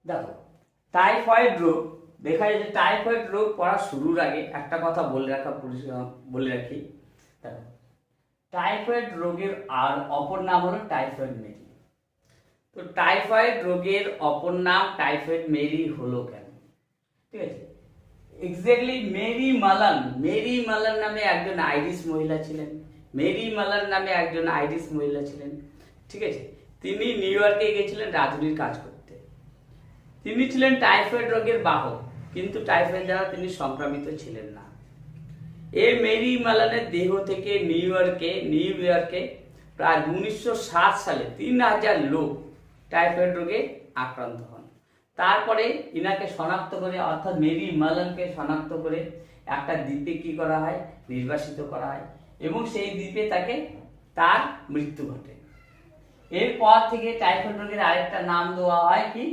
দেখো, টাইফয়েড রোগ দেখা যায় যে টাইফয়েড রোগ পড়া শুরুর আগে একটা কথা বলে রাখি। দেখো, টাইফয়েড রোগের আর অপর নাম হলো টাইফয়েড মেরি। তো টাইফয়েড রোগের অপর নাম টাইফয়েড মেরি হলো কেন? ঠিক আছে, এক্স্যাক্টলি মেরি মালান নামে একজন আইরিশ মহিলা ছিলেন। ঠিক আছে, তিনি নিউ ইয়র্কে গেছিলেন রাঁধুনির কাজ করতে। তিনি ছিলেন টাইফয়েড রোগের বাহক, কিন্তু টাইফয়েড দ্বারা তিনি সংক্রামিত ছিলেন না। এই মেরি মালানের দেহ থেকে নিউ ইয়র্কে প্রায় 1907 সালে 3000 লোক টাইফয়েড রোগে আক্রান্ত হন। তারপরে ইনাকে শনাক্ত করে, অর্থাৎ মেরি মালানকে শনাক্ত করে একটা দ্বীপে কি করা হয়, নির্বাসিত করা হয়, এবং সেই দ্বীপে তার মৃত্যু ঘটে। এরপর থেকে টাইফয়েড রোগের আরেকটা নাম দেওয়া হয় কি,